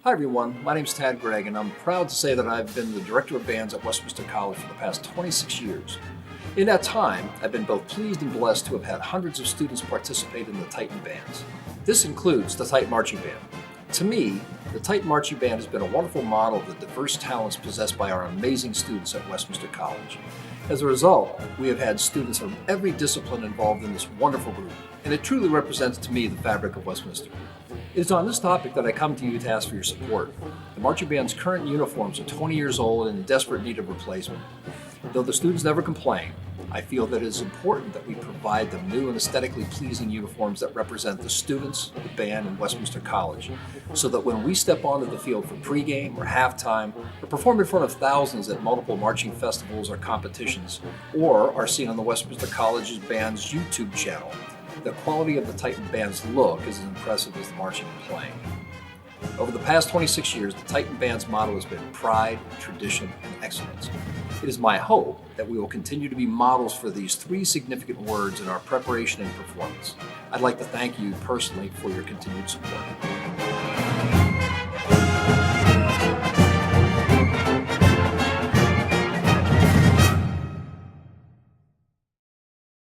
Hi everyone, my name is Tad Gregg and I'm proud to say that I've been the Director of Bands at Westminster College for the past 26 years. In that time, I've been both pleased and blessed to have had hundreds of students participate in the Titan Bands. This includes the Titan Marching Band. To me, the Titan Marching Band has been a wonderful model of the diverse talents possessed by our amazing students at Westminster College. As a result, we have had students from every discipline involved in this wonderful group, and it truly represents to me the fabric of Westminster. It is on this topic that I come to you to ask for your support. The marching band's current uniforms are 20 years old and in desperate need of replacement. Though the students never complain, I feel that it is important that we provide them new and aesthetically pleasing uniforms that represent the students, the band, and Westminster College, so that when we step onto the field for pregame or halftime, or perform in front of thousands at multiple marching festivals or competitions, or are seen on the Westminster College's band's YouTube channel, the quality of the Titan Band's look is as impressive as the marching and playing. Over the past 26 years, the Titan Band's motto has been pride, tradition, and excellence. It is my hope that we will continue to be models for these three significant words in our preparation and performance. I'd like to thank you personally for your continued support.